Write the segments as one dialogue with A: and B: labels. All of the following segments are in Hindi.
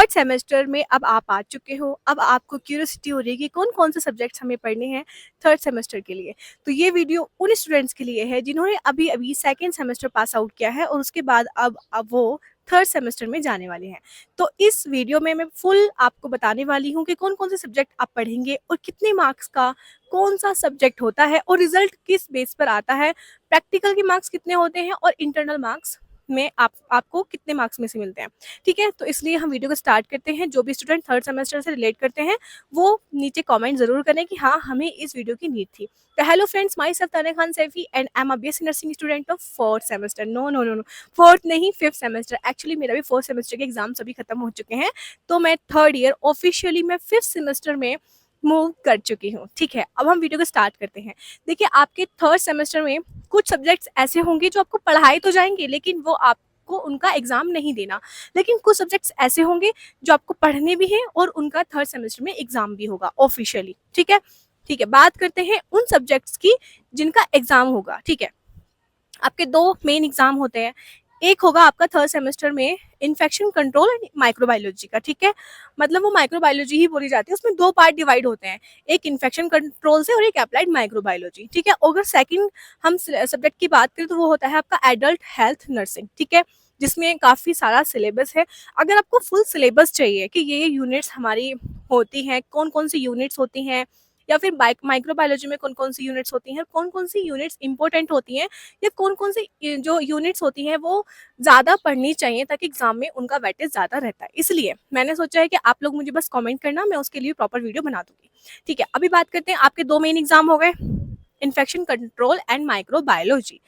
A: थर्ड सेमेस्टर में अब आप आ चुके हो। अब आपको क्यूरियोसिटी हो रही है कि कौन कौन से सब्जेक्ट्स हमें पढ़ने हैं थर्ड सेमेस्टर के लिए। तो ये वीडियो उन स्टूडेंट्स के लिए है जिन्होंने अभी अभी सेकेंड सेमेस्टर पास आउट किया है और उसके बाद अब वो थर्ड सेमेस्टर में जाने वाले हैं। तो इस वीडियो में मैं फुल आपको बताने वाली हूँ कि कौन कौन से सब्जेक्ट आप पढ़ेंगे और कितने मार्क्स का कौन सा सब्जेक्ट होता है और रिजल्ट किस बेस पर आता है, प्रैक्टिकल के मार्क्स कितने होते हैं और इंटरनल मार्क्स में आपको कितने मार्क्स में से मिलते हैं। ठीक है, तो इसलिए हम वीडियो को स्टार्ट करते हैं। जो भी स्टूडेंट थर्ड सेमेस्टर से रिलेट करते हैं वो नीचे कमेंट जरूर करें कि हाँ हमें इस वीडियो की नीड थी। तो hello friends, myself Tania Khan Saifi and I am a BSc nursing student of fourth semester. No no no no, fourth नहीं, फिफ्थ सेमेस्टर। एक्चुअली मेरा भी फोर्थ सेमेस्टर के एग्जाम सभी खत्म हो चुके हैं, तो मैं थर्ड ईयर ऑफिशियली मैं फिफ्थ सेमेस्टर में मूव कर चुकी हूँ। ठीक है, अब हम वीडियो को स्टार्ट करते हैं। देखिए, आपके थर्ड सेमेस्टर में कुछ सब्जेक्ट्स ऐसे होंगे जो आपको पढ़ाए तो जाएंगे लेकिन वो आपको उनका एग्जाम नहीं देना, लेकिन कुछ सब्जेक्ट्स ऐसे होंगे जो आपको पढ़ने भी हैं और उनका थर्ड सेमेस्टर में एग्जाम भी होगा ऑफिशियली। ठीक है, ठीक है, बात करते हैं उन सब्जेक्ट्स की जिनका एग्जाम होगा। ठीक है, आपके दो मेन एग्जाम होते हैं। एक होगा आपका थर्ड सेमेस्टर में इन्फेक्शन कंट्रोल एंड माइक्रोबायोलॉजी का। ठीक है, मतलब वो माइक्रोबायोलॉजी ही बोली जाती है, उसमें दो पार्ट डिवाइड होते हैं, एक इन्फेक्शन कंट्रोल से और एक अप्लाइड माइक्रोबायोलॉजी। ठीक है, अगर सेकंड हम सब्जेक्ट की बात करें तो वो होता है आपका एडल्ट हेल्थ नर्सिंग। ठीक है, जिसमें काफ़ी सारा सिलेबस है। अगर आपको फुल सिलेबस चाहिए कि ये यूनिट्स हमारी होती हैं, कौन कौन सी यूनिट्स होती हैं, या फिर माइक्रोबायोलॉजी में कौन कौन सी यूनिट्स होती हैं, कौन कौन सी यूनिट्स इंपॉर्टेंट होती हैं, या कौन कौन सी जो यूनिट्स होती हैं वो ज़्यादा पढ़नी चाहिए ताकि एग्जाम में उनका वेटेज ज़्यादा रहता है, इसलिए मैंने सोचा है कि आप लोग मुझे बस कमेंट करना, मैं उसके लिए प्रॉपर वीडियो बना दूंगी। ठीक है, अभी बात करते हैं, आपके दो मेन एग्जाम हो गए, इन्फेक्शन कंट्रोल एंड माइक्रोबायोलॉजी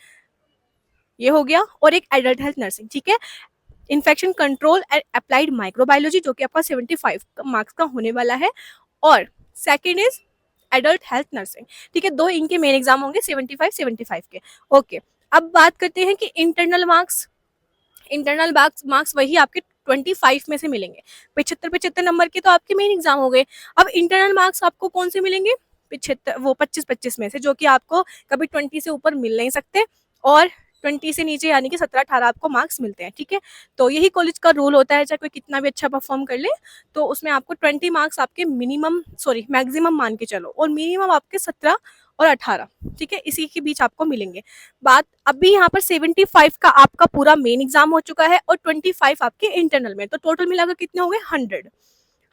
A: ये हो गया, और एक एडल्ट हेल्थ नर्सिंग। ठीक है, infection control and applied microbiology जो कि आपका 75 मार्क्स का होने वाला है, और second is adult health nursing. ठीक है, दो इनके मेन एग्जाम होंगे 75 के। ओके, अब बात करते हैं कि इंटरनल मार्क्स। इंटरनल मार्क्स वही आपके 25 में से मिलेंगे। 75 नंबर के तो आपके मेन एग्जाम हो गए। अब इंटरनल मार्क्स आपको कौन से मिलेंगे? 75, वो 25 में से, जो कि आपको कभी 20 से ऊपर मिल नहीं सकते और 20 से नीचे यानी कि 17-18 आपको मार्क्स मिलते हैं। ठीक है, तो यही कॉलेज का रूल होता है, चाहे कोई कितना भी अच्छा परफॉर्म कर ले तो उसमें आपको 20 मार्क्स आपके मिनिमम, सॉरी मैक्सिमम मान के चलो, और मिनिमम आपके 17 और 18। ठीक है, इसी के बीच आपको मिलेंगे। बात अभी यहाँ पर 75 का आपका पूरा मेन एग्जाम हो चुका है और 25 आपके इंटरनल में, तो टोटल मिलाकर कितने हो गए?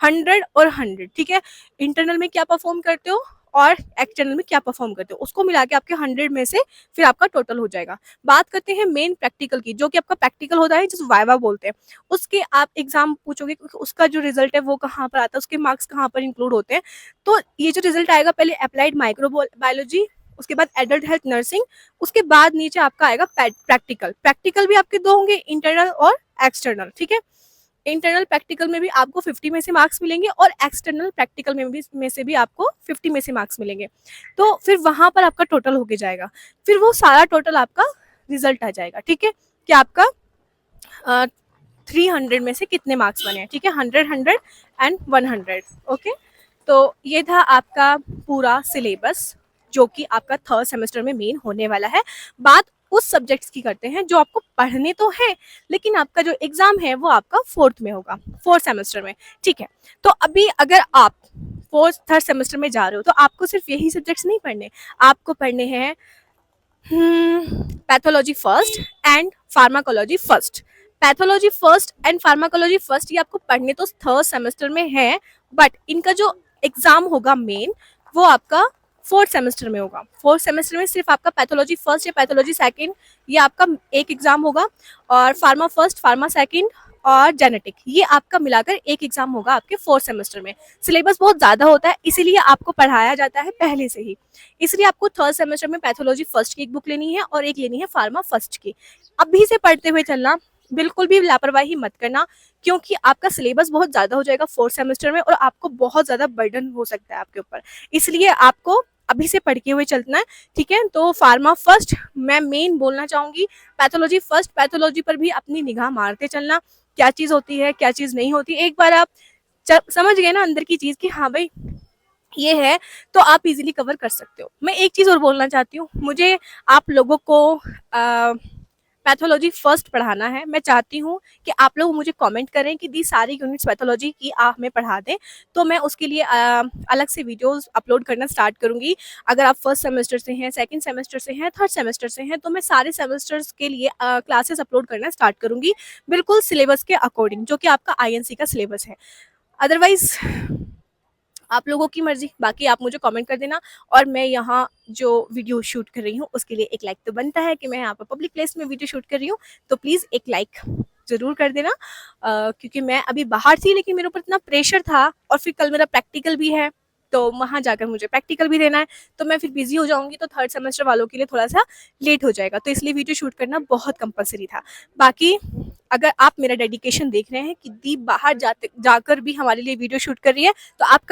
A: 100 और 100। ठीक है, इंटरनल में क्या परफॉर्म करते हो और एक्सटर्नल में क्या परफॉर्म करते हो, उसको मिला के आपके 100 में से फिर आपका टोटल हो जाएगा। बात करते हैं मेन प्रैक्टिकल की, जो कि आपका प्रैक्टिकल होता है जिस वाइवा बोलते हैं, उसके आप एग्जाम पूछोगे उसका जो रिजल्ट है वो कहाँ पर आता है, उसके मार्क्स कहाँ पर इंक्लूड होते हैं। तो ये जो रिजल्ट आएगा, पहले अप्लाइड माइक्रोबायोलॉजी, उसके बाद एडल्ट हेल्थ नर्सिंग, उसके बाद नीचे आपका आएगा प्रैक्टिकल। प्रैक्टिकल भी आपके दो होंगे, इंटरनल और एक्सटर्नल। ठीक है, इंटरनल प्रैक्टिकल में भी आपको 50 में से मार्क्स मिलेंगे और एक्सटर्नल प्रैक्टिकल में से भी आपको 50 में से मार्क्स मिलेंगे। तो फिर वहां पर आपका टोटल होके जाएगा, फिर वो सारा टोटल आपका रिजल्ट आ जाएगा। ठीक है, कि आपका 300 में से कितने मार्क्स बने हैं। ठीक है, 100 एंड 100। ओके, तो ये था आपका पूरा सिलेबस जो कि आपका थर्ड सेमेस्टर में मेन होने वाला है। बात उस सब्जेक्ट्स की करते हैं जो आपको पढ़ने तो है लेकिन आपका जो एग्जाम है वो आपका फोर्थ में होगा, फोर्थ सेमेस्टर में। ठीक है, तो अभी अगर आप फोर्थ थर्ड सेमेस्टर में जा रहे हो तो आपको सिर्फ यही सब्जेक्ट्स नहीं पढ़ने, आपको पढ़ने हैं pathology first and pharmacology first. Pathology first and pharmacology first ये आपको पढ़ने तो थर्ड सेमेस्टर में है, बट इनका जो एग्जाम होगा मेन वो आपका फोर्थ सेमेस्टर में होगा। फोर्थ सेमेस्टर में सिर्फ आपका पैथोलॉजी फर्स्ट या पैथोलॉजी सेकंड ये आपका एक एग्जाम होगा, और फार्मा फर्स्ट, फार्मा सेकंड और जेनेटिक ये आपका मिलाकर एक एग्जाम होगा आपके फोर्थ सेमेस्टर में। सिलेबस बहुत ज़्यादा होता है इसीलिए आपको पढ़ाया जाता है पहले से ही, इसलिए आपको थर्ड सेमेस्टर में पैथोलॉजी फर्स्ट की एक बुक लेनी है और एक लेनी है फार्मा फर्स्ट की। अभी से पढ़ते हुए चलना, बिल्कुल भी लापरवाही मत करना, क्योंकि आपका सिलेबस बहुत ज़्यादा हो जाएगा फोर्थ सेमेस्टर में और आपको बहुत ज़्यादा बर्डन हो सकता है आपके ऊपर, इसलिए आपको अभी से पढ़ के हुए चलना है। ठीक है, तो फार्मा फर्स्ट मैं मेन बोलना चाहूँगी, पैथोलॉजी फर्स्ट, पैथोलॉजी पर भी अपनी निगाह मारते चलना, क्या चीज़ होती है क्या चीज़ नहीं होती। एक बार आप समझ गए ना अंदर की चीज़ कि हाँ भाई ये है, तो आप इजीली कवर कर सकते हो। मैं एक चीज़ और बोलना चाहती हूँ, मुझे आप लोगों को पैथोलॉजी फर्स्ट पढ़ाना है। मैं चाहती हूँ कि आप लोग मुझे कमेंट करें कि दी सारी यूनिट्स पैथोलॉजी की आप हमें पढ़ा दें, तो मैं उसके लिए अलग से वीडियोस अपलोड करना स्टार्ट करूँगी। अगर आप फर्स्ट सेमेस्टर से हैं, सेकंड सेमेस्टर से हैं, थर्ड सेमेस्टर से हैं, तो मैं सारे सेमेस्टर्स के लिए क्लासेस अपलोड करना स्टार्ट करूँगी, बिल्कुल सिलेबस के अकॉर्डिंग, जो कि आपका आईएनसी का सिलेबस है। अदरवाइज़ आप लोगों की मर्ज़ी, बाकी आप मुझे कमेंट कर देना। और मैं यहाँ जो वीडियो शूट कर रही हूँ उसके लिए एक लाइक तो बनता है कि मैं यहाँ पर पब्लिक प्लेस में वीडियो शूट कर रही हूँ, तो प्लीज़ एक लाइक ज़रूर कर देना। क्योंकि मैं अभी बाहर थी, लेकिन मेरे ऊपर इतना प्रेशर था और फिर कल मेरा प्रैक्टिकल भी है, तो वहाँ जाकर मुझे प्रैक्टिकल भी देना है, तो मैं फिर बिज़ी हो जाऊँगी, तो थर्ड सेमेस्टर वालों के लिए थोड़ा-सा लेट हो जाएगा, तो इसलिए वीडियो शूट करना बहुत कंपल्सरी था। बाकी अगर आप मेरा डेडिकेशन देख रहे हैं कि दीप बाहर जाकर भी हमारे लिए वीडियो शूट कर रही है, तो आपका